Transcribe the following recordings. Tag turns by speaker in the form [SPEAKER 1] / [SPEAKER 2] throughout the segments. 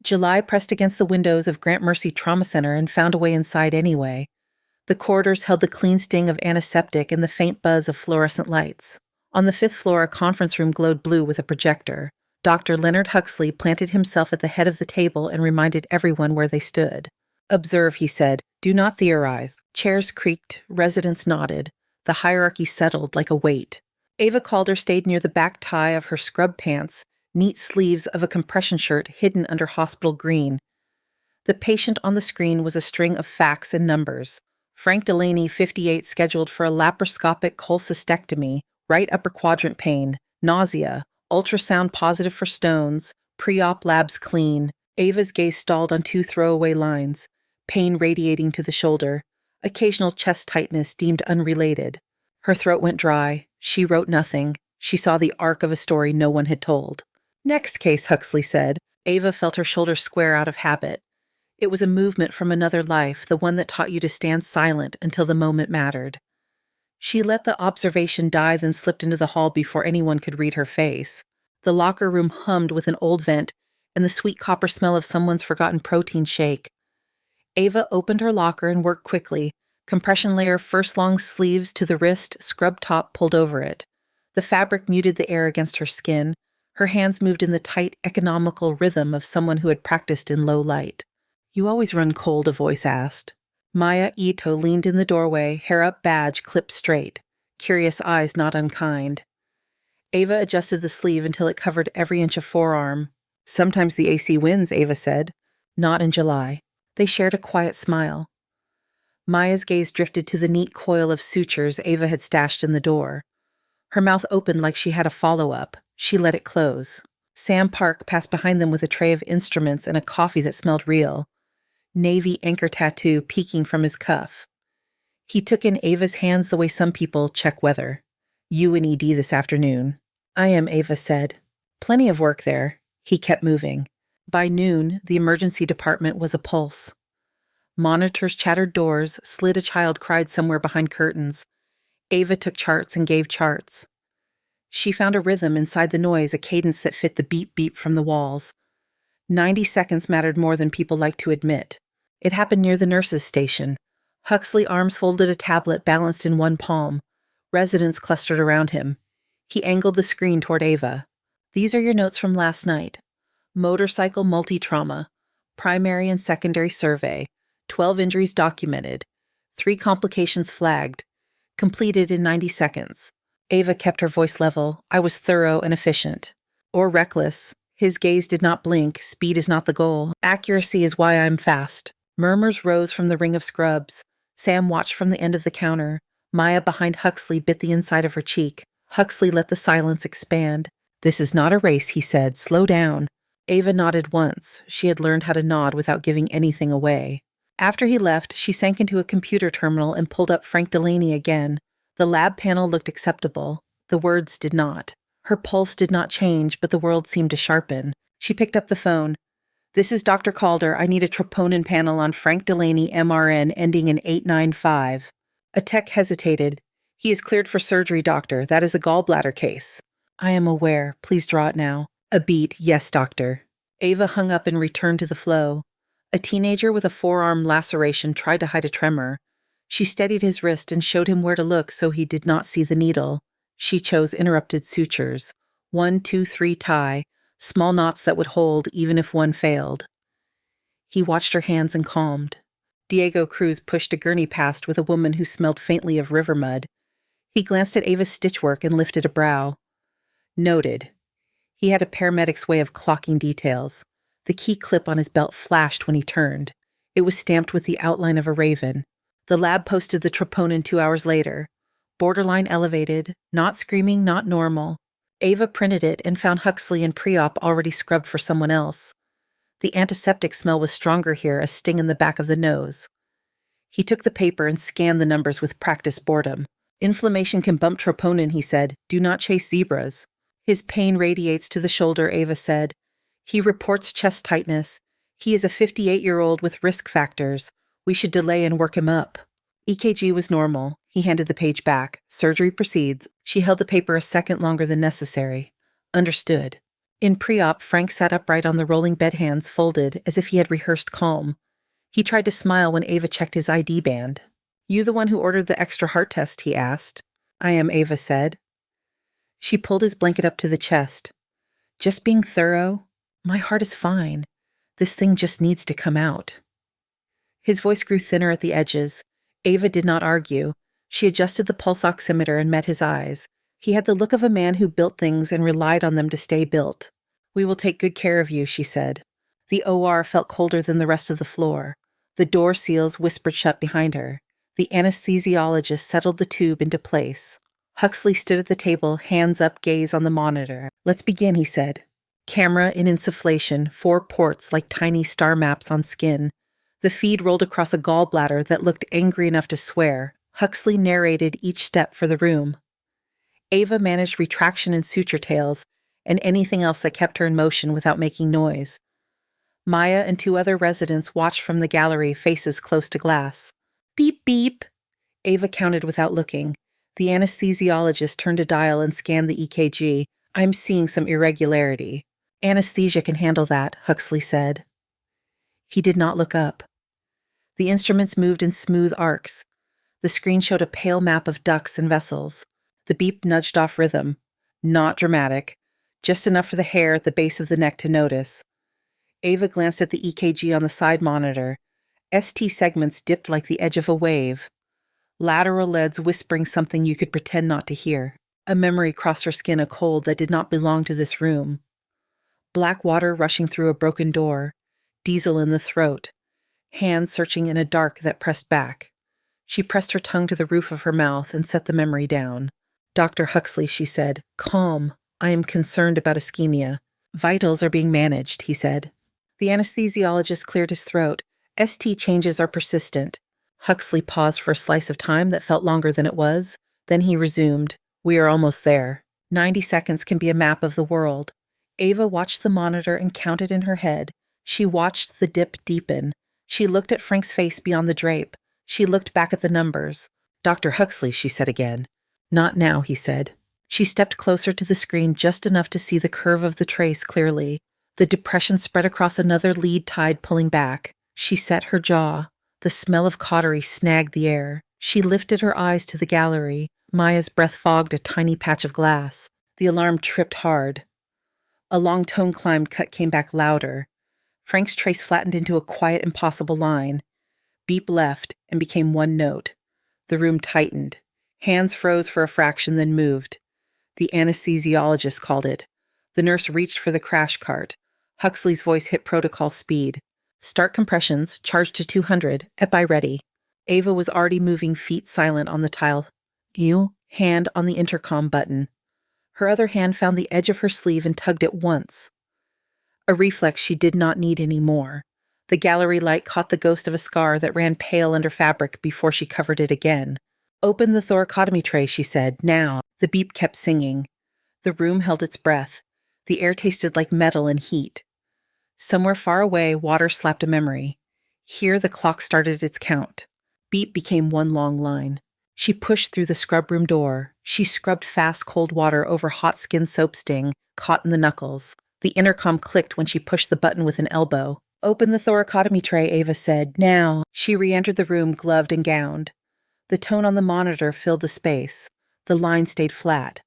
[SPEAKER 1] July pressed against the windows of Grant Mercy Trauma Center and found a way inside anyway. The corridors held the clean sting of antiseptic and the faint buzz of fluorescent lights. On the 5th floor, a conference room glowed blue with a projector. Dr. Leonard Huxley planted himself at the head of the table and reminded everyone where they stood. "Observe," he said. "Do not theorize." Chairs creaked, residents nodded. The hierarchy settled like a weight. Ava Calder stayed near the back tie of her scrub pants, neat sleeves of a compression shirt hidden under hospital green. The patient on the screen was a string of facts and numbers. Frank Delaney, 58, scheduled for a laparoscopic cholecystectomy, right upper quadrant pain, nausea, ultrasound positive for stones, pre-op labs clean. Ava's gaze stalled on 2 throwaway lines, pain radiating to the shoulder, occasional chest tightness deemed unrelated. Her throat went dry. She wrote nothing. She saw the arc of a story no one had told. "Next case," Huxley said. Ava felt her shoulders square out of habit. It was a movement from another life, the one that taught you to stand silent until the moment mattered. She let the observation die, then slipped into the hall before anyone could read her face. The locker room hummed with an old vent and the sweet copper smell of someone's forgotten protein shake. Ava opened her locker and worked quickly, compression layer first long sleeves to the wrist, scrub top pulled over it. The fabric muted the air against her skin. Her hands moved in the tight, economical rhythm of someone who had practiced in low light. "You always run cold," a voice asked. Maya Ito leaned in the doorway, hair up, badge clipped straight, curious eyes not unkind. Ava adjusted the sleeve until it covered every inch of forearm. "Sometimes the AC wins," Ava said. "Not in July." They shared a quiet smile. Maya's gaze drifted to the neat coil of sutures Ava had stashed in the door. Her mouth opened like she had a follow-up. She let it close. Sam Park passed behind them with a tray of instruments and a coffee that smelled real. Navy anchor tattoo peeking from his cuff. He took in Ava's hands the way some people check weather. "UNED this afternoon." "I am," Ava said. "Plenty of work there." He kept moving. By noon, the emergency department was a pulse. Monitors chattered doors, slid a child cried somewhere behind curtains. Ava took charts and gave charts. She found a rhythm inside the noise, a cadence that fit the beep-beep from the walls. 90 seconds mattered more than people liked to admit. It happened near the nurse's station. Huxley arms folded a tablet balanced in one palm. Residents clustered around him. He angled the screen toward Ava. "These are your notes from last night. Motorcycle multi-trauma. Primary and secondary survey. 12 injuries documented. 3 complications flagged. Completed in 90 seconds. Ava kept her voice level. "I was thorough and efficient." Or reckless. His gaze did not blink. "Speed is not the goal. Accuracy is why I'm fast." Murmurs rose from the ring of scrubs. Sam watched from the end of the counter. Maya behind Huxley bit the inside of her cheek. Huxley let the silence expand. "This is not a race," he said. "Slow down." Ava nodded once. She had learned how to nod without giving anything away. After he left, she sank into a computer terminal and pulled up Frank Delaney again. The lab panel looked acceptable. The words did not. Her pulse did not change, but the world seemed to sharpen. She picked up the phone. "This is Dr. Calder. I need a troponin panel on Frank Delaney, MRN, ending in 895. A tech hesitated. "He is cleared for surgery, doctor. That is a gallbladder case." "I am aware. Please draw it now." A beat. "Yes, doctor." Ava hung up and returned to the flow. A teenager with a forearm laceration tried to hide a tremor. She steadied his wrist and showed him where to look so he did not see the needle. She chose interrupted sutures. 1, 2, 3 tie, small knots that would hold even if one failed. He watched her hands and calmed. Diego Cruz pushed a gurney past with a woman who smelled faintly of river mud. He glanced at Ava's stitchwork and lifted a brow. Noted. He had a paramedic's way of clocking details. The key clip on his belt flashed when he turned. It was stamped with the outline of a raven. The lab posted the troponin 2 hours later. Borderline elevated, not screaming, not normal. Ava printed it and found Huxley and pre-op already scrubbed for someone else. The antiseptic smell was stronger here, a sting in the back of the nose. He took the paper and scanned the numbers with practiced boredom. "Inflammation can bump troponin," he said. "Do not chase zebras." "His pain radiates to the shoulder," Ava said. "He reports chest tightness. He is a 58-year-old with risk factors. We should delay and work him up." EKG was normal. He handed the page back. "Surgery proceeds." She held the paper a second longer than necessary. "Understood." In pre-op, Frank sat upright on the rolling bed, hands folded, as if he had rehearsed calm. He tried to smile when Ava checked his ID band. "You the one who ordered the extra heart test?" he asked. "I am," Ava said. She pulled his blanket up to the chest. "Just being thorough. My heart is fine. This thing just needs to come out." His voice grew thinner at the edges. Ava did not argue. She adjusted the pulse oximeter and met his eyes. He had the look of a man who built things and relied on them to stay built. "We will take good care of you," she said. The OR felt colder than the rest of the floor. The door seals whispered shut behind her. The anesthesiologist settled the tube into place. Huxley stood at the table, hands up, gaze on the monitor. "Let's begin," he said. Camera in insufflation, 4 ports like tiny star maps on skin. The feed rolled across a gallbladder that looked angry enough to swear. Huxley narrated each step for the room. Ava managed retraction and suture tails, and anything else that kept her in motion without making noise. Maya and 2 other residents watched from the gallery, faces close to glass. "Beep, beep." Ava counted without looking. The anesthesiologist turned a dial and scanned the EKG. "I'm seeing some irregularity." "Anesthesia can handle that," Huxley said. He did not look up. The instruments moved in smooth arcs. The screen showed a pale map of ducts and vessels. The beep nudged off rhythm. Not dramatic, just enough for the hair at the base of the neck to notice. Ava glanced at the EKG on the side monitor. ST segments dipped like the edge of a wave. Lateral leads whispering something you could pretend not to hear. A memory crossed her skin, a cold that did not belong to this room. Black water rushing through a broken door. Diesel in the throat. Hands searching in a dark that pressed back. She pressed her tongue to the roof of her mouth and set the memory down. "Dr. Huxley," she said. "Calm. I am concerned about ischemia." "Vitals are being managed," he said. The anesthesiologist cleared his throat. "ST changes are persistent." Huxley paused for a slice of time that felt longer than it was. Then he resumed. "We are almost there. 90 seconds can be a map of the world." Ava watched the monitor and counted in her head. She watched the dip deepen. She looked at Frank's face beyond the drape. She looked back at the numbers. "Dr. Huxley," she said again. "Not now," he said. She stepped closer to the screen just enough to see the curve of the trace clearly. The depression spread across another lead tide pulling back. She set her jaw. The smell of cautery snagged the air. She lifted her eyes to the gallery. Maya's breath fogged a tiny patch of glass. The alarm tripped hard. A long tone climbed, cut came back louder. Frank's trace flattened into a quiet, impossible line. Beep left and became one note. The room tightened. Hands froze for a fraction, then moved. The anesthesiologist called it. The nurse reached for the crash cart. Huxley's voice hit protocol speed. "Start compressions, charge to 200, epi ready." Ava was already moving, feet silent on the tile. "You?" Hand on the intercom button. Her other hand found the edge of her sleeve and tugged it once. A reflex she did not need anymore. The gallery light caught the ghost of a scar that ran pale under fabric before she covered it again. "Open the thoracotomy tray," she said. "Now." The beep kept singing. The room held its breath. The air tasted like metal and heat. Somewhere far away, water slapped a memory. Here the clock started its count. Beep became one long line. She pushed through the scrub room door. She scrubbed fast cold water over hot skin soap sting, caught in the knuckles. The intercom clicked when she pushed the button with an elbow. "Open the thoracotomy tray," Ava said. "Now." She re-entered the room, gloved and gowned. The tone on the monitor filled the space. The line stayed flat.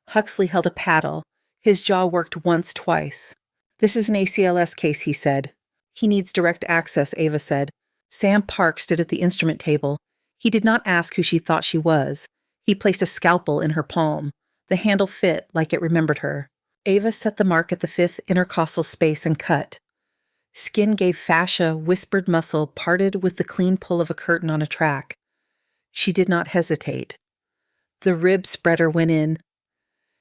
[SPEAKER 1] Huxley held a paddle. His jaw worked once, twice. "This is an ACLS case," he said. "He needs direct access," Ava said. Sam Park stood at the instrument table. He did not ask who she thought she was. He placed a scalpel in her palm. The handle fit like it remembered her. Ava set the mark at the 5th intercostal space and cut. Skin gave fascia, whispered muscle, parted with the clean pull of a curtain on a track. She did not hesitate. The rib spreader went in.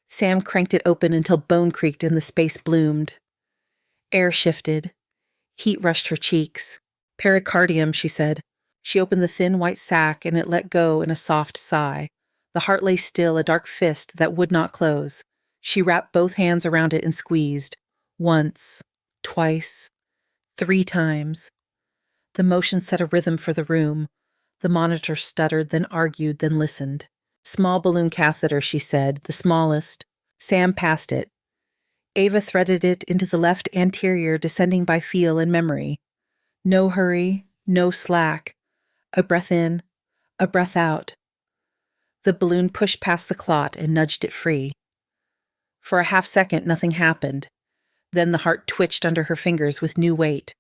[SPEAKER 1] Sam cranked it open until bone creaked and the space bloomed. Air shifted. Heat rushed her cheeks. "Pericardium," she said. She opened the thin white sac and it let go in a soft sigh. The heart lay still, a dark fist that would not close. She wrapped both hands around it and squeezed. Once, twice, 3 times. The motion set a rhythm for the room. The monitor stuttered, then argued, then listened. "Small balloon catheter," she said, "the smallest." Sam passed it. Ava threaded it into the left anterior, descending by feel and memory. No hurry, no slack. A breath in, a breath out. The balloon pushed past the clot and nudged it free. For a half second, nothing happened. Then the heart twitched under her fingers with new weight.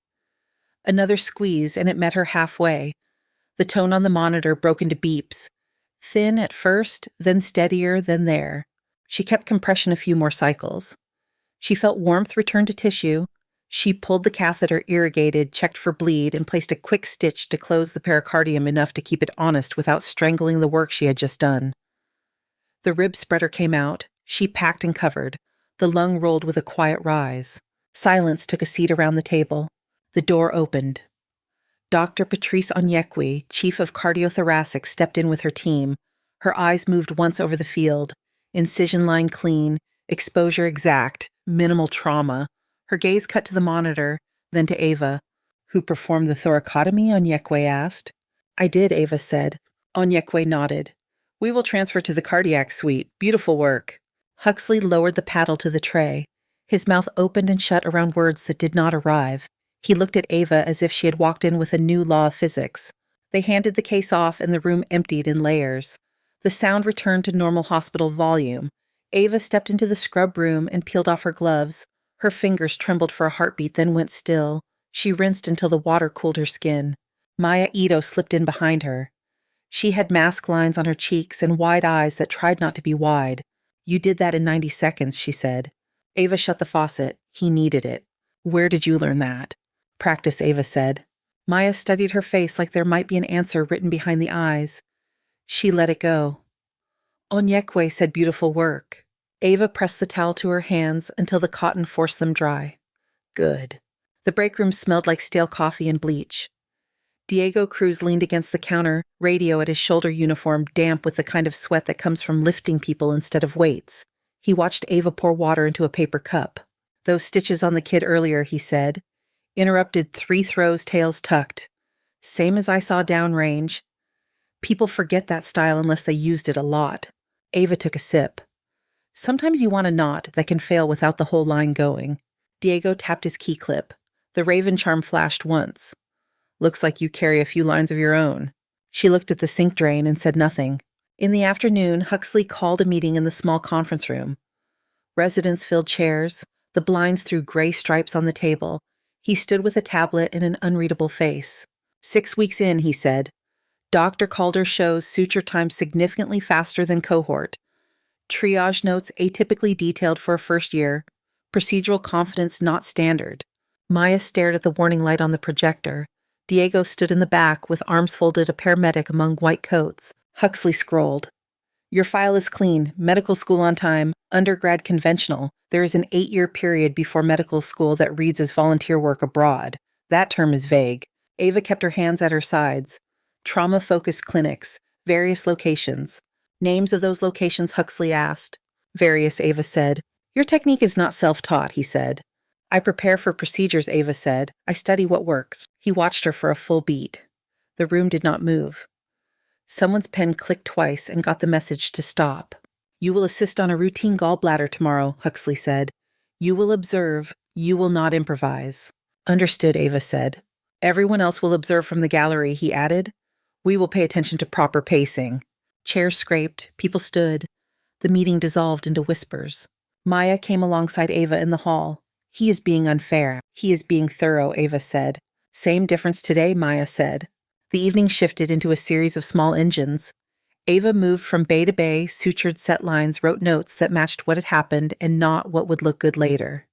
[SPEAKER 1] Another squeeze, and it met her halfway. The tone on the monitor broke into beeps. Thin at first, then steadier, then there. She kept compression a few more cycles. She felt warmth return to tissue. She pulled the catheter, irrigated, checked for bleed, and placed a quick stitch to close the pericardium enough to keep it honest without strangling the work she had just done. The rib spreader came out. She packed and covered. The lung rolled with a quiet rise. Silence took a seat around the table. The door opened. Dr. Patrice Onyekwe, chief of cardiothoracic, stepped in with her team. Her eyes moved once over the field. Incision line clean, exposure exact, minimal trauma. Her gaze cut to the monitor, then to Ava. "Who performed the thoracotomy?" Onyekwe asked. "I did," Ava said. Onyekwe nodded. "We will transfer to the cardiac suite. Beautiful work." Huxley lowered the paddle to the tray. His mouth opened and shut around words that did not arrive. He looked at Ava as if she had walked in with a new law of physics. They handed the case off and the room emptied in layers. The sound returned to normal hospital volume. Ava stepped into the scrub room and peeled off her gloves. Her fingers trembled for a heartbeat, then went still. She rinsed until the water cooled her skin. Maya Ito slipped in behind her. She had mask lines on her cheeks and wide eyes that tried not to be wide. "You did that in 90 seconds, she said. Ava shut the faucet. He needed it. "Where did you learn that?" "Practice," Ava said. Maya studied her face like there might be an answer written behind the eyes. She let it go. Onyekwe said beautiful work. Ava pressed the towel to her hands until the cotton forced them dry. Good. The break room smelled like stale coffee and bleach. Diego Cruz leaned against the counter, radio at his shoulder uniform damp with the kind of sweat that comes from lifting people instead of weights. He watched Ava pour water into a paper cup. "Those stitches on the kid earlier," he said. "Interrupted 3 throws, tails tucked. Same as I saw downrange. People forget that style unless they used it a lot." Ava took a sip. "Sometimes you want a knot that can fail without the whole line going." Diego tapped his key clip. The Raven charm flashed once. "Looks like you carry a few lines of your own." She looked at the sink drain and said nothing. In the afternoon, Huxley called a meeting in the small conference room. Residents filled chairs. The blinds threw gray stripes on the table. He stood with a tablet and an unreadable face. 6 weeks in, he said. Dr. Calder shows suture time significantly faster than cohort. Triage notes atypically detailed for a first year. Procedural confidence not standard. Maya stared at the warning light on the projector. Diego stood in the back with arms folded, a paramedic among white coats. Huxley scrolled. "Your file is clean. Medical school on time. Undergrad conventional. There is an 8-year period before medical school that reads as volunteer work abroad. That term is vague." Ava kept her hands at her sides. "Trauma-focused clinics. Various locations." "Names of those locations?" Huxley asked. "Various," Ava said. "Your technique is not self-taught," he said. "I prepare for procedures," Ava said. "I study what works." He watched her for a full beat. The room did not move. Someone's pen clicked twice and got the message to stop. "You will assist on a routine gallbladder tomorrow," Huxley said. "You will observe. You will not improvise." "Understood," Ava said. "Everyone else will observe from the gallery," he added. "We will pay attention to proper pacing." Chairs scraped. People stood. The meeting dissolved into whispers. Maya came alongside Ava in the hall. "He is being unfair. He is being thorough," Ava said. "Same difference today," Maya said. The evening shifted into a series of small engines. Ava moved from bay to bay, sutured set lines, wrote notes that matched what had happened and not what would look good later.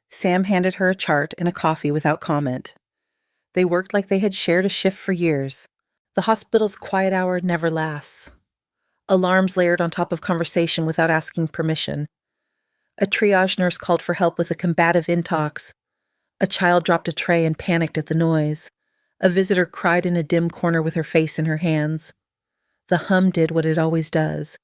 [SPEAKER 1] Sam handed her a chart and a coffee without comment. They worked like they had shared a shift for years. The hospital's quiet hour never lasts. Alarms layered on top of conversation without asking permission. A triage nurse called for help with a combative intox. A child dropped a tray and panicked at the noise. A visitor cried in a dim corner with her face in her hands. The hum did what it always does.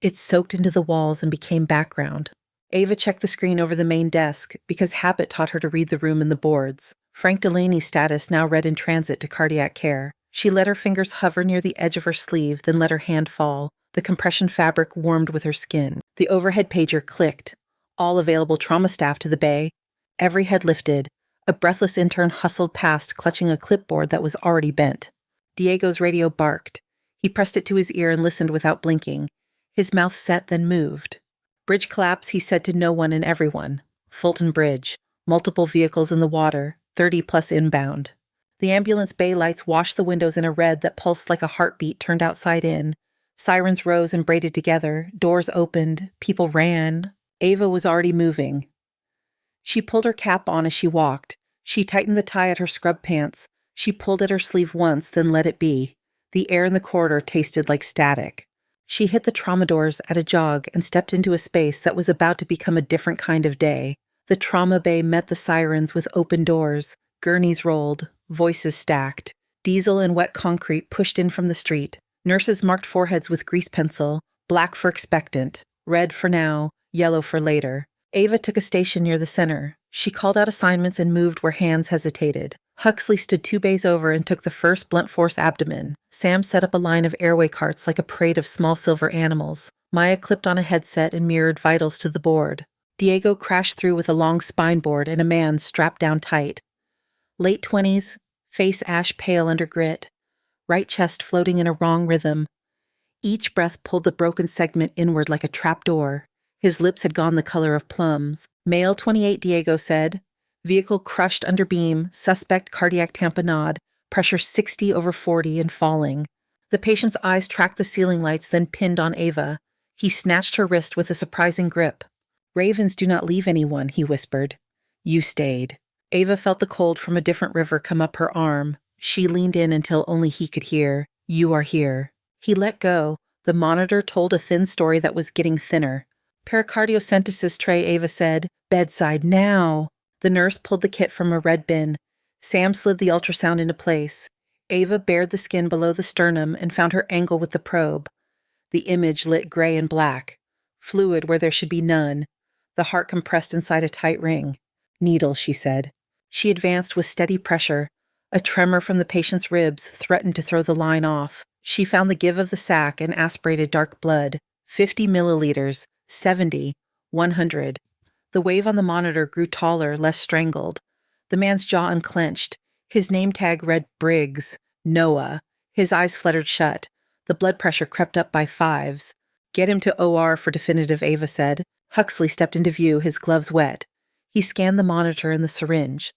[SPEAKER 1] It soaked into the walls and became background. Ava checked the screen over the main desk because habit taught her to read the room and the boards. Frank Delaney's status now read in transit to cardiac care. She let her fingers hover near the edge of her sleeve, then let her hand fall. The compression fabric warmed with her skin. The overhead pager clicked. all available trauma staff to the bay. Every head lifted. A breathless intern hustled past, clutching a clipboard that was already bent. Diego's radio barked. He pressed it to his ear and listened without blinking. His mouth set, then moved. Bridge collapse, he said to no one and everyone. Fulton Bridge. Multiple vehicles in the water, 30+ inbound. The ambulance bay lights washed the windows in a red that pulsed like a heartbeat turned outside in. Sirens rose and braided together. Doors opened. People ran. Ava was already moving. She pulled her cap on as she walked. She tightened the tie at her scrub pants. She pulled at her sleeve once, then let it be. The air in the corridor tasted like static. She hit the trauma doors at a jog and stepped into a space that was about to become a different kind of day. The trauma bay met the sirens with open doors. Gurneys rolled. Voices stacked. Diesel and wet concrete pushed in from the street. Nurses marked foreheads with grease pencil. Black for expectant. Red for now. Yellow for later. Ava took a station near the center. She called out assignments and moved where hands hesitated. Huxley stood 2 bays over and took the first blunt force abdomen. Sam set up a line of airway carts like a parade of small silver animals. Maya clipped on a headset and mirrored vitals to the board. Diego crashed through with a long spine board and a man strapped down tight. Late 20s, face ash pale under grit. Right chest floating in a wrong rhythm. Each breath pulled the broken segment inward like a trapdoor. His lips had gone the color of plums. Male 28, Diego said. Vehicle crushed under beam, suspect cardiac tamponade, pressure 60/40 and falling. The patient's eyes tracked the ceiling lights, then pinned on Ava. He snatched her wrist with a surprising grip. Ravens do not leave anyone, he whispered. You stayed. Ava felt the cold from a different river come up her arm. She leaned in until only he could hear. You are here. He let go. The monitor told a thin story that was getting thinner. Pericardiocentesis tray, Ava said. Bedside now. The nurse pulled the kit from a red bin. Sam slid the ultrasound into place. Ava bared the skin below the sternum and found her angle with the probe. The image lit gray and black. Fluid where there should be none. The heart compressed inside a tight ring. Needle, she said. She advanced with steady pressure. A tremor from the patient's ribs threatened to throw the line off. She found the give of the sac and aspirated dark blood. 50 milliliters. 70. 100. The wave on the monitor grew taller, less strangled. The man's jaw unclenched. His name tag read Briggs. Noah. His eyes fluttered shut. The blood pressure crept up by 5s. Get him to OR for definitive, Ava said. Huxley stepped into view, his gloves wet. He scanned the monitor and the syringe.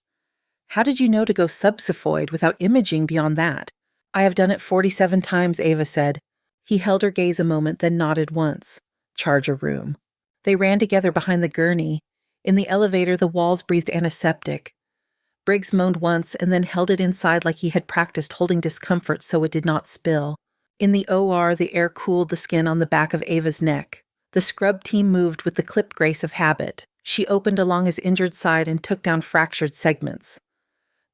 [SPEAKER 1] How did you know to go subxiphoid without imaging beyond that? I have done it 47 times, Ava said. He held her gaze a moment, then nodded once. Charger room. They ran together behind the gurney. In the elevator, the walls breathed antiseptic. Briggs moaned once and then held it inside like he had practiced holding discomfort so it did not spill. In the OR, the air cooled the skin on the back of Ava's neck. The scrub team moved with the clipped grace of habit. She opened along his injured side and took down fractured segments.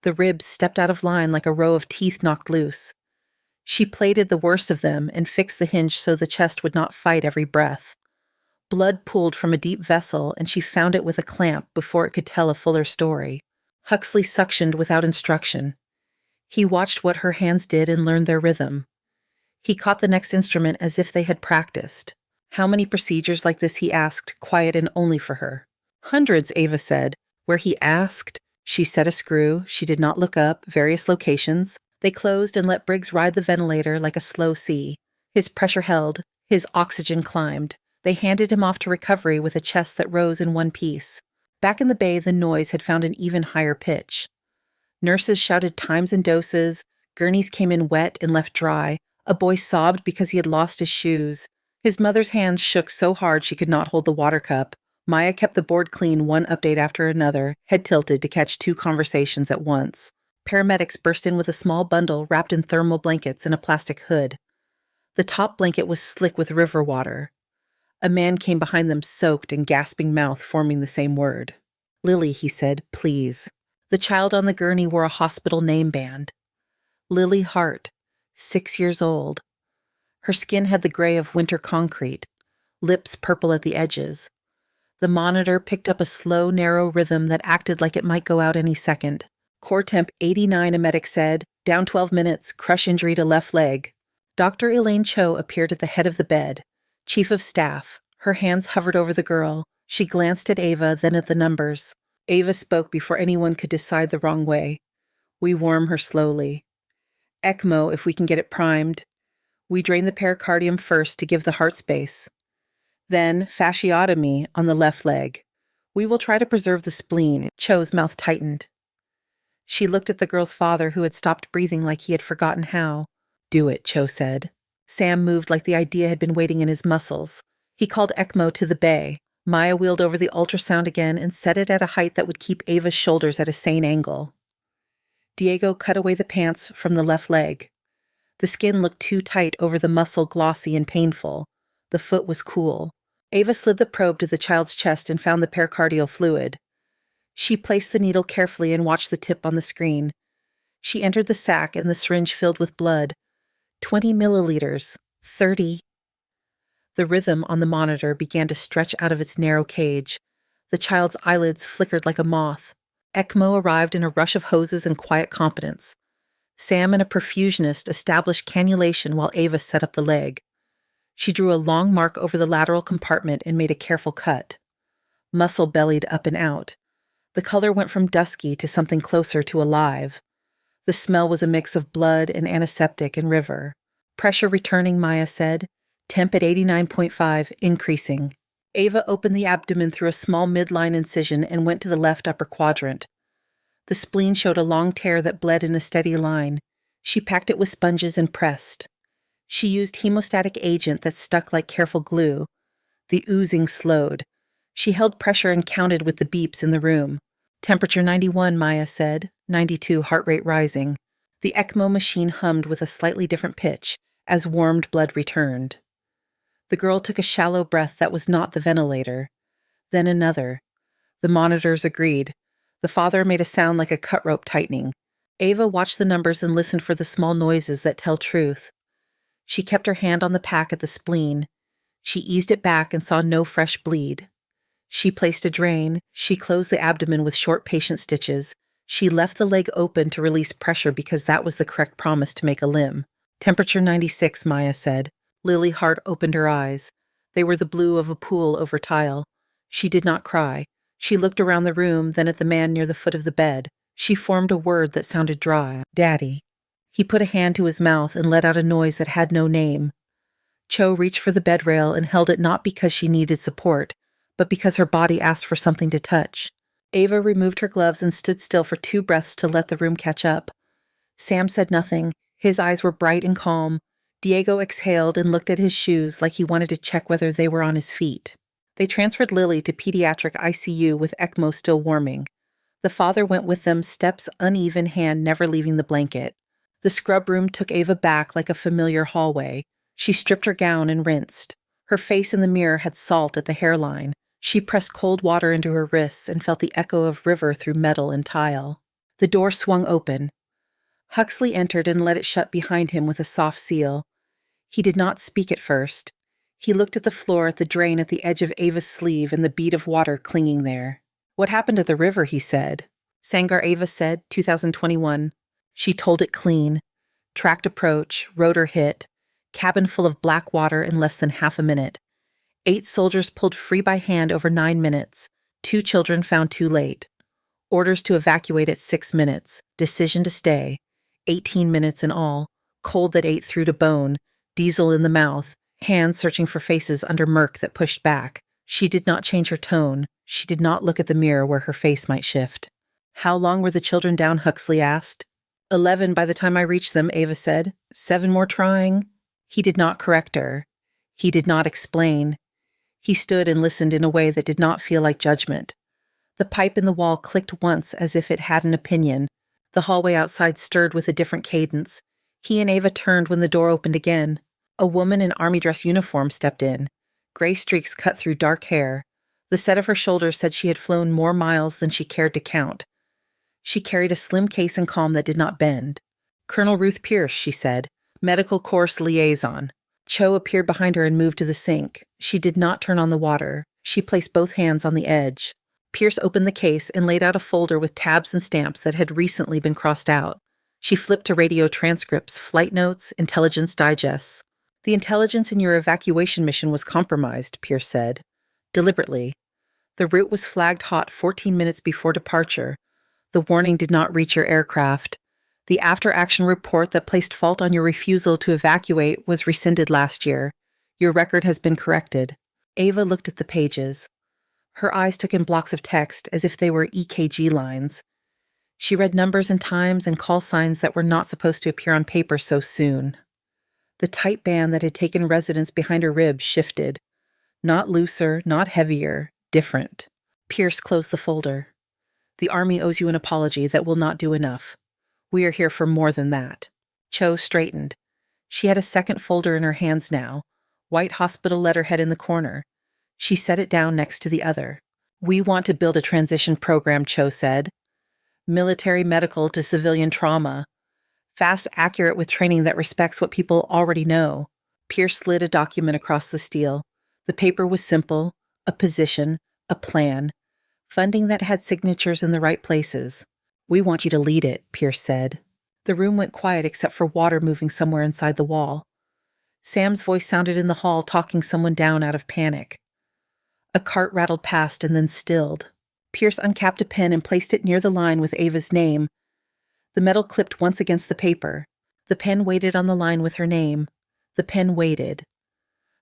[SPEAKER 1] The ribs stepped out of line like a row of teeth knocked loose. She plated the worst of them and fixed the hinge so the chest would not fight every breath. Blood pooled from a deep vessel, and she found it with a clamp before it could tell a fuller story. Huxley suctioned without instruction. He watched what her hands did and learned their rhythm. He caught the next instrument as if they had practiced. How many procedures like this, he asked, quiet and only for her. Hundreds, Ava said. Where he asked, she set a screw. She did not look up. Various locations. They closed and let Briggs ride the ventilator like a slow sea. His pressure held. His oxygen climbed. They handed him off to recovery with a chest that rose in one piece. Back in the bay, the noise had found an even higher pitch. Nurses shouted times and doses. Gurneys came in wet and left dry. A boy sobbed because he had lost his shoes. His mother's hands shook so hard she could not hold the water cup. Maya kept the board clean, one update after another, head tilted to catch 2 conversations at once. Paramedics burst in with a small bundle wrapped in thermal blankets and a plastic hood. The top blanket was slick with river water. A man came behind them, soaked and gasping mouth forming the same word. Lily, he said, please. The child on the gurney wore a hospital name band. Lily Hart, 6 years old. Her skin had the gray of winter concrete, lips purple at the edges. The monitor picked up a slow, narrow rhythm that acted like it might go out any second. Core temp 89, a medic said. Down 12 minutes, crush injury to left leg. Dr. Elaine Cho appeared at the head of the bed. Chief of staff. Her hands hovered over the girl. She glanced at Ava, then at the numbers. Ava spoke before anyone could decide the wrong way. We warm her slowly. ECMO if we can get it primed. We drain the pericardium first to give the heart space. Then fasciotomy on the left leg. We will try to preserve the spleen. Cho's mouth tightened. She looked at the girl's father, who had stopped breathing like he had forgotten how. Do it, Cho said. Sam moved like the idea had been waiting in his muscles. He called ECMO to the bay. Maya wheeled over the ultrasound again and set it at a height that would keep Ava's shoulders at a sane angle. Diego cut away the pants from the left leg. The skin looked too tight over the muscle, glossy and painful. The foot was cool. Ava slid the probe to the child's chest and found the pericardial fluid. She placed the needle carefully and watched the tip on the screen. She entered the sac and the syringe filled with blood. 20 milliliters. 30. The rhythm on the monitor began to stretch out of its narrow cage. The child's eyelids flickered like a moth. ECMO arrived in a rush of hoses and quiet competence. Sam and a perfusionist established cannulation while Ava set up the leg. She drew a long mark over the lateral compartment and made a careful cut. Muscle bellied up and out. The color went from dusky to something closer to alive. The smell was a mix of blood and antiseptic and river. Pressure returning, Maya said. Temp at 89.5, increasing. Ava opened the abdomen through a small midline incision and went to the left upper quadrant. The spleen showed a long tear that bled in a steady line. She packed it with sponges and pressed. She used hemostatic agent that stuck like careful glue. The oozing slowed. She held pressure and counted with the beeps in the room. Temperature 91, Maya said. 92, heart rate rising. The ECMO machine hummed with a slightly different pitch as warmed blood returned. The girl took a shallow breath that was not the ventilator. Then another. The monitors agreed. The father made a sound like a cut rope tightening. Ava watched the numbers and listened for the small noises that tell truth. She kept her hand on the pack at the spleen. She eased it back and saw no fresh bleed. She placed a drain. She closed the abdomen with short patient stitches. She left the leg open to release pressure because that was the correct promise to make a limb. Temperature 96, Maya said. Lily Hart opened her eyes. They were the blue of a pool over tile. She did not cry. She looked around the room, then at the man near the foot of the bed. She formed a word that sounded dry. Daddy. He put a hand to his mouth and let out a noise that had no name. Cho reached for the bed rail and held it not because she needed support, but because her body asked for something to touch. Ava removed her gloves and stood still for 2 breaths to let the room catch up. Sam said nothing. His eyes were bright and calm. Diego exhaled and looked at his shoes like he wanted to check whether they were on his feet. They transferred Lily to pediatric ICU with ECMO still warming. The father went with them, steps uneven, hand never leaving the blanket. The scrub room took Ava back like a familiar hallway. She stripped her gown and rinsed. Her face in the mirror had salt at the hairline. She pressed cold water into her wrists and felt the echo of river through metal and tile. The door swung open. Huxley entered and let it shut behind him with a soft seal. He did not speak at first. He looked at the floor, at the drain at the edge of Ava's sleeve and the bead of water clinging there. What happened to the river, he said. Sangar Ava said, 2021. She told it clean. Tracked approach, rotor hit, cabin full of black water in less than half a minute. 8 soldiers pulled free by hand over 9 minutes. 2 children found too late. Orders to evacuate at 6 minutes. Decision to stay. 18 minutes in all. Cold that ate through to bone. Diesel in the mouth. Hands searching for faces under murk that pushed back. She did not change her tone. She did not look at the mirror where her face might shift. How long were the children down, Huxley asked. 11 by the time I reached them, Ava said. 7 more trying. He did not correct her. He did not explain. He stood and listened in a way that did not feel like judgment. The pipe in the wall clicked once as if it had an opinion. The hallway outside stirred with a different cadence. He and Ava turned when the door opened again. A woman in army dress uniform stepped in. Gray streaks cut through dark hair. The set of her shoulders said she had flown more miles than she cared to count. She carried a slim case and calm that did not bend. Colonel Ruth Pierce, she said. Medical Course Liaison. Cho appeared behind her and moved to the sink. She did not turn on the water. She placed both hands on the edge. Pierce opened the case and laid out a folder with tabs and stamps that had recently been crossed out. She flipped to radio transcripts, flight notes, intelligence digests. The intelligence in your evacuation mission was compromised, Pierce said. Deliberately. The route was flagged hot 14 minutes before departure. The warning did not reach your aircraft. The after-action report that placed fault on your refusal to evacuate was rescinded last year. Your record has been corrected. Ava looked at the pages. Her eyes took in blocks of text as if they were EKG lines. She read numbers and times and call signs that were not supposed to appear on paper so soon. The tight band that had taken residence behind her ribs shifted. Not looser, not heavier, different. Pierce closed the folder. The Army owes you an apology that will not do enough. We are here for more than that. Cho straightened. She had a second folder in her hands now, white hospital letterhead in the corner. She set it down next to the other. We want to build a transition program, Cho said. Military medical to civilian trauma. Fast, accurate with training that respects what people already know. Pierce slid a document across the steel. The paper was simple, a position, a plan. Funding that had signatures in the right places. We want you to lead it, Pierce said. The room went quiet except for water moving somewhere inside the wall. Sam's voice sounded in the hall, talking someone down out of panic. A cart rattled past and then stilled. Pierce uncapped a pen and placed it near the line with Ava's name. The metal clipped once against the paper. The pen waited on the line with her name. The pen waited.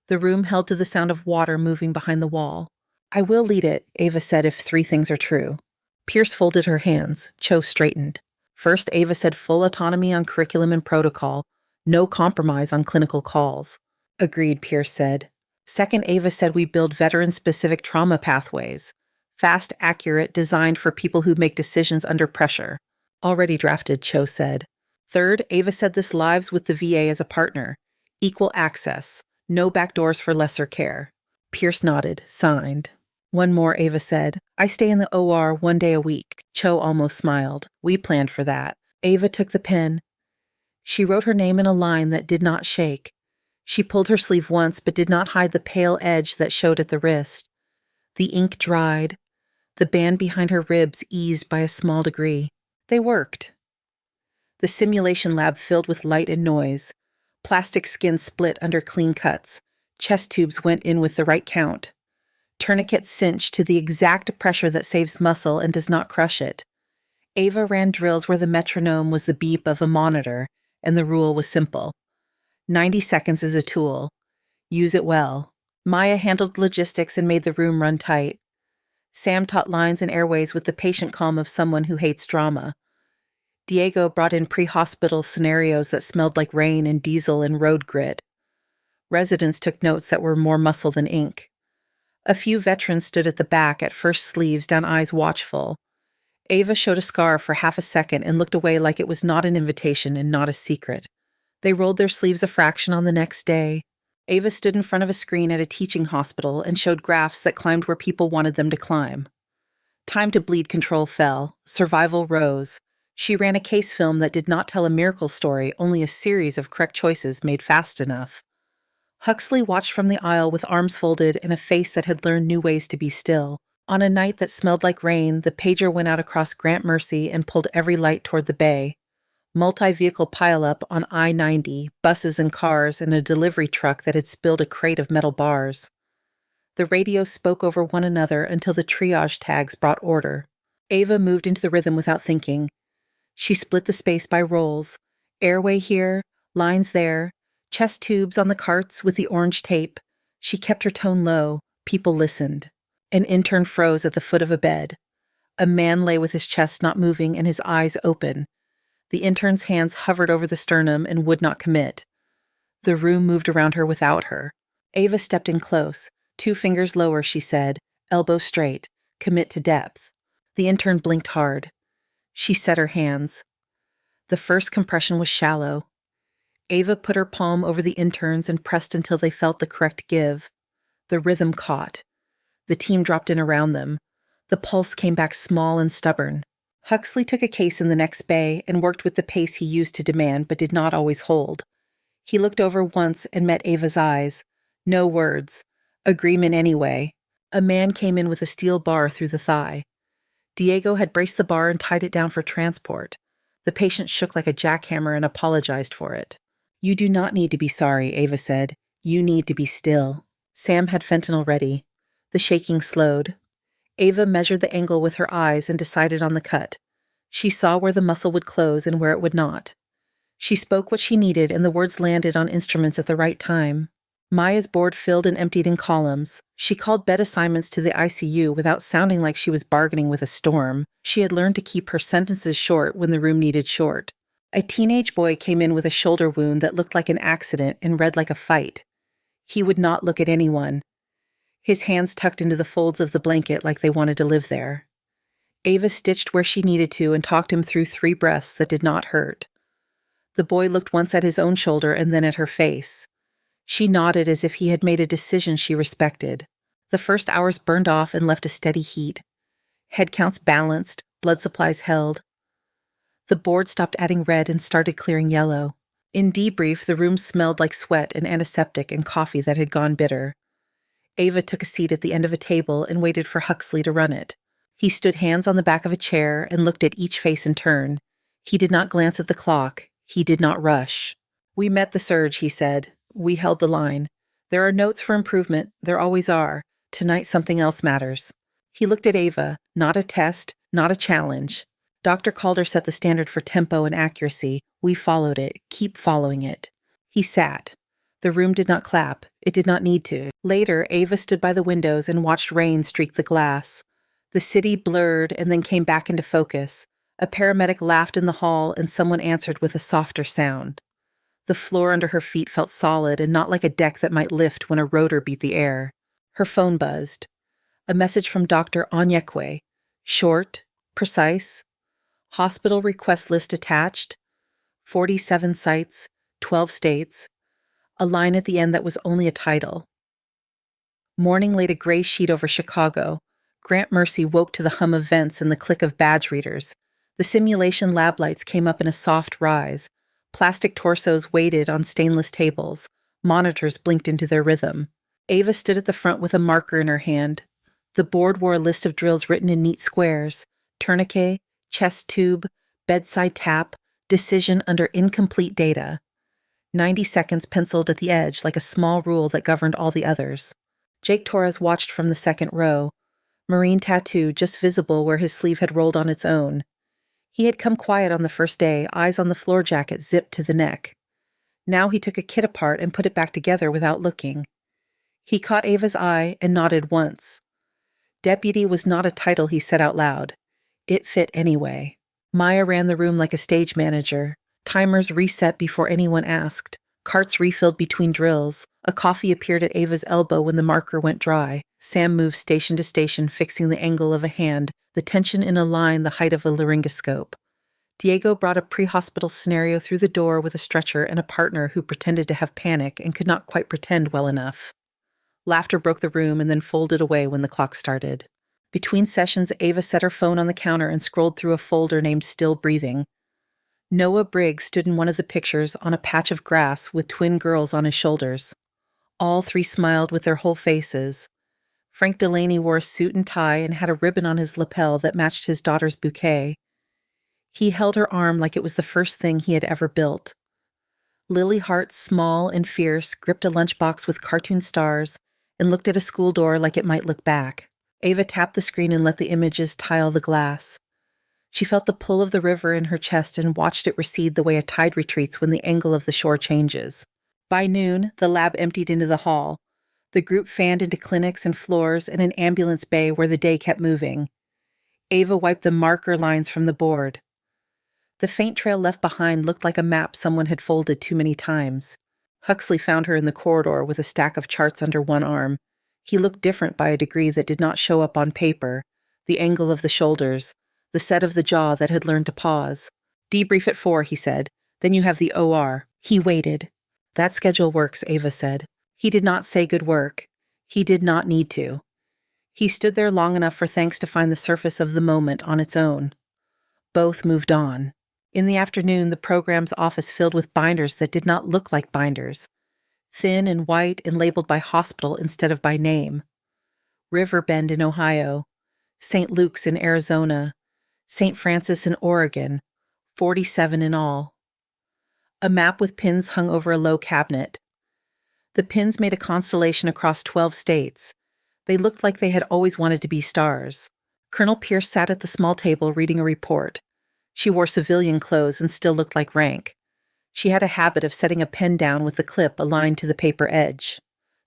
[SPEAKER 1] The room held to the sound of water moving behind the wall. I will lead it, Ava said, if three things are true. Pierce folded her hands. Cho straightened. First, Ava said full autonomy on curriculum and protocol, no compromise on clinical calls. Agreed, Pierce said. Second, Ava said we build veteran-specific trauma pathways. Fast, accurate, designed for people who make decisions under pressure. Already drafted, Cho said. Third, Ava said this lives with the VA as a partner. Equal access. No backdoors for lesser care. Pierce nodded, signed. One more, Ava said. I stay in the OR 1 day a week. Cho almost smiled. We planned for that. Ava took the pen. She wrote her name in a line that did not shake. She pulled her sleeve once but did not hide the pale edge that showed at the wrist. The ink dried. The band behind her ribs eased by a small degree. They worked. The simulation lab filled with light and noise. Plastic skin split under clean cuts. Chest tubes went in with the right count. Tourniquets cinched to the exact pressure that saves muscle and does not crush it. Ava ran drills where the metronome was the beep of a monitor, and the rule was simple. 90 seconds is a tool. Use it well. Maya handled logistics and made the room run tight. Sam taught lines and airways with the patient calm of someone who hates drama. Diego brought in pre-hospital scenarios that smelled like rain and diesel and road grit. Residents took notes that were more muscle than ink. A few veterans stood at the back, at first sleeves down, eyes watchful. Ava showed a scar for half a second and looked away like it was not an invitation and not a secret. They rolled their sleeves a fraction on the next day. Ava stood in front of a screen at a teaching hospital and showed graphs that climbed where people wanted them to climb. Time to bleed control fell. Survival rose. She ran a case film that did not tell a miracle story, only a series of correct choices made fast enough. Huxley watched from the aisle with arms folded and a face that had learned new ways to be still. On a night that smelled like rain, the pager went out across Grant Mercy and pulled every light toward the bay. Multi-vehicle pileup on I-90, buses and cars, and a delivery truck that had spilled a crate of metal bars. The radios spoke over one another until the triage tags brought order. Ava moved into the rhythm without thinking. She split the space by roles. Airway here, lines there, chest tubes on the carts with the orange tape. She kept her tone low. People listened. An intern froze at the foot of a bed. A man lay with his chest not moving and his eyes open. The intern's hands hovered over the sternum and would not commit. The room moved around her without her. Ava stepped in close. 2 fingers lower, she said. Elbow straight. Commit to depth. The intern blinked hard. She set her hands. The first compression was shallow. Ava put her palm over the intern's and pressed until they felt the correct give. The rhythm caught. The team dropped in around them. The pulse came back small and stubborn. Huxley took a case in the next bay and worked with the pace he used to demand but did not always hold. He looked over once and met Ava's eyes. No words. Agreement anyway. A man came in with a steel bar through the thigh. Diego had braced the bar and tied it down for transport. The patient shook like a jackhammer and apologized for it. You do not need to be sorry, Ava said. You need to be still. Sam had fentanyl ready. The shaking slowed. Ava measured the angle with her eyes and decided on the cut. She saw where the muscle would close and where it would not. She spoke what she needed, and the words landed on instruments at the right time. Maya's board filled and emptied in columns. She called bed assignments to the ICU without sounding like she was bargaining with a storm. She had learned to keep her sentences short when the room needed short. A teenage boy came in with a shoulder wound that looked like an accident and read like a fight. He would not look at anyone, his hands tucked into the folds of the blanket like they wanted to live there. Ava stitched where she needed to and talked him through 3 breaths that did not hurt. The boy looked once at his own shoulder and then at her face. She nodded as if he had made a decision she respected. The first hours burned off and left a steady heat. Head counts balanced, blood supplies held. The board stopped adding red and started clearing yellow. In debrief, the room smelled like sweat and antiseptic and coffee that had gone bitter. Ava took a seat at the end of a table and waited for Huxley to run it. He stood hands on the back of a chair and looked at each face in turn. He did not glance at the clock. He did not rush. "We met the surge," he said. "We held the line. There are notes for improvement. There always are. Tonight something else matters." He looked at Ava. Not a test, not a challenge. Dr. Calder set the standard for tempo and accuracy. We followed it. Keep following it. He sat. The room did not clap. It did not need to. Later, Ava stood by the windows and watched rain streak the glass. The city blurred and then came back into focus. A paramedic laughed in the hall and someone answered with a softer sound. The floor under her feet felt solid and not like a deck that might lift when a rotor beat the air. Her phone buzzed. A message from Dr. Onyekwe. Short, precise. Hospital request list attached. 47 sites, 12 states. A line at the end that was only a title. Morning laid a gray sheet over Chicago. Grant Mercy woke to the hum of vents and the click of badge readers. The simulation lab lights came up in a soft rise. Plastic torsos waited on stainless tables. Monitors blinked into their rhythm. Ava stood at the front with a marker in her hand. The board wore a list of drills written in neat squares. Tourniquet, chest tube, bedside tap, decision under incomplete data. 90 seconds penciled at the edge like a small rule that governed all the others. Jake Torres watched from the second row. Marine tattoo just visible where his sleeve had rolled on its own. He had come quiet on the first day, eyes on the floor jacket zipped to the neck. Now he took a kit apart and put it back together without looking. He caught Ava's eye and nodded once. Deputy was not a title he said out loud. It fit anyway. Maya ran the room like a stage manager. Timers reset before anyone asked. Carts refilled between drills. A coffee appeared at Ava's elbow when the marker went dry. Sam moved station to station, fixing the angle of a hand, the tension in a line the height of a laryngoscope. Diego brought a pre-hospital scenario through the door with a stretcher and a partner who pretended to have panic and could not quite pretend well enough. Laughter broke the room and then folded away when the clock started. Between sessions, Ava set her phone on the counter and scrolled through a folder named Still Breathing. Noah Briggs stood in one of the pictures on a patch of grass with twin girls on his shoulders. All 3 smiled with their whole faces. Frank Delaney wore a suit and tie and had a ribbon on his lapel that matched his daughter's bouquet. He held her arm like it was the first thing he had ever built. Lily Hart, small and fierce, gripped a lunchbox with cartoon stars and looked at a school door like it might look back. Ava tapped the screen and let the images tile the glass. She felt the pull of the river in her chest and watched it recede the way a tide retreats when the angle of the shore changes. By noon, the lab emptied into the hall. The group fanned into clinics and floors and an ambulance bay where the day kept moving. Ava wiped the marker lines from the board. The faint trail left behind looked like a map someone had folded too many times. Huxley found her in the corridor with a stack of charts under one arm. He looked different by a degree that did not show up on paper. The angle of the shoulders, the set of the jaw that had learned to pause. "Debrief at 4, he said. Then you have the OR. He waited. "That schedule works," Ava said. He did not say good work. He did not need to. He stood there long enough for thanks to find the surface of the moment on its own. Both moved on. In the afternoon, the program's office filled with binders that did not look like binders. Thin and white and labeled by hospital instead of by name. Riverbend in Ohio. St. Luke's in Arizona. St. Francis in Oregon. 47 in all. A map with pins hung over a low cabinet. The pins made a constellation across 12 states. They looked like they had always wanted to be stars. Colonel Pierce sat at the small table reading a report. She wore civilian clothes and still looked like rank. She had a habit of setting a pen down with the clip aligned to the paper edge.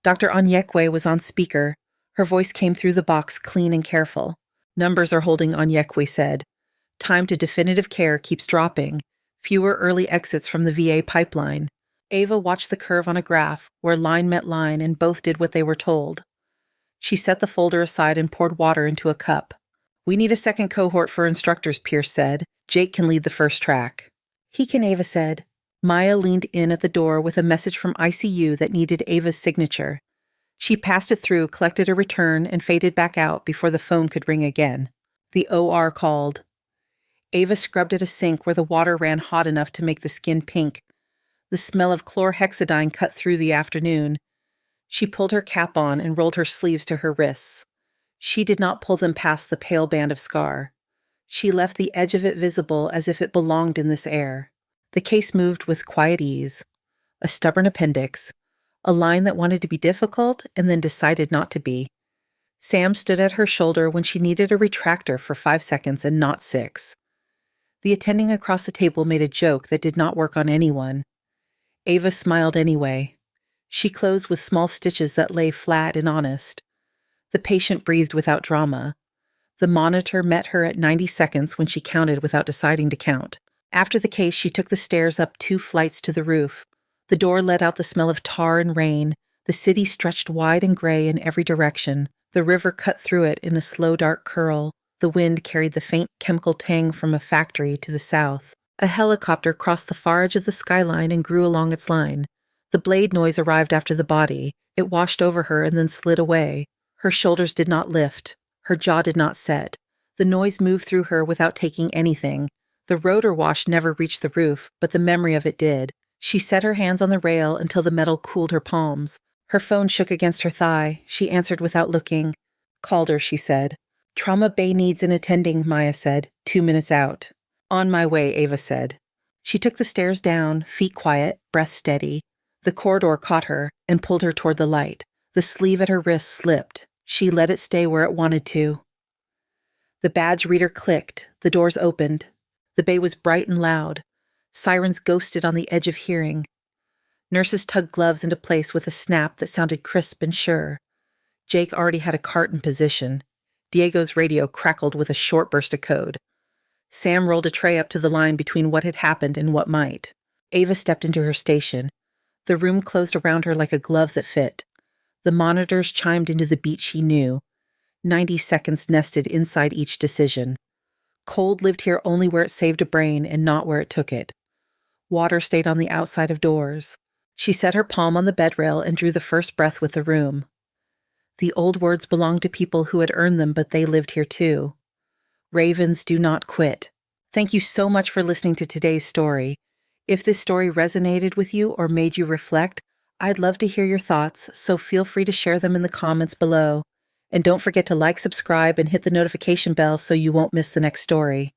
[SPEAKER 1] Dr. Onyekwe was on speaker. Her voice came through the box clean and careful. "Numbers are holding," Onyekwe said. "Time to definitive care keeps dropping. Fewer early exits from the VA pipeline." Ava watched the curve on a graph where line met line and both did what they were told. She set the folder aside and poured water into a cup. "We need a second cohort for instructors," Pierce said. "Jake can lead the first track." "He can," Ava said. Maya leaned in at the door with a message from ICU that needed Ava's signature. She passed it through, collected a return, and faded back out before the phone could ring again. The OR called. Ava scrubbed at a sink where the water ran hot enough to make the skin pink. The smell of chlorhexidine cut through the afternoon. She pulled her cap on and rolled her sleeves to her wrists. She did not pull them past the pale band of scar. She left the edge of it visible as if it belonged in this air. The case moved with quiet ease. A stubborn appendix. A line that wanted to be difficult and then decided not to be. Sam stood at her shoulder when she needed a retractor for 5 seconds and not 6. The attending across the table made a joke that did not work on anyone. Ava smiled anyway. She closed with small stitches that lay flat and honest. The patient breathed without drama. The monitor met her at 90 seconds when she counted without deciding to count. After the case, she took the stairs up 2 flights to the roof. The door let out the smell of tar and rain. The city stretched wide and gray in every direction. The river cut through it in a slow, dark curl. The wind carried the faint chemical tang from a factory to the south. A helicopter crossed the far edge of the skyline and grew along its line. The blade noise arrived after the body. It washed over her and then slid away. Her shoulders did not lift. Her jaw did not set. The noise moved through her without taking anything. The rotor wash never reached the roof, but the memory of it did. She set her hands on the rail until the metal cooled her palms. Her phone shook against her thigh. She answered without looking. "Calder," she said. "Trauma Bay needs an attending," Maya said. 2 minutes out. "On my way," Ava said. She took the stairs down, feet quiet, breath steady. The corridor caught her and pulled her toward the light. The sleeve at her wrist slipped. She let it stay where it wanted to. The badge reader clicked. The doors opened. The bay was bright and loud. Sirens ghosted on the edge of hearing. Nurses tugged gloves into place with a snap that sounded crisp and sure. Jake already had a cart in position. Diego's radio crackled with a short burst of code. Sam rolled a tray up to the line between what had happened and what might. Ava stepped into her station. The room closed around her like a glove that fit. The monitors chimed into the beat she knew. 90 seconds nested inside each decision. Cold lived here only where it saved a brain and not where it took it. Water stayed on the outside of doors. She set her palm on the bed rail and drew the first breath with the room. The old words belonged to people who had earned them, but they lived here too. Ravens do not quit. Thank you so much for listening to today's story. If this story resonated with you or made you reflect, I'd love to hear your thoughts, so feel free to share them in the comments below. And don't forget to like, subscribe, and hit the notification bell so you won't miss the next story.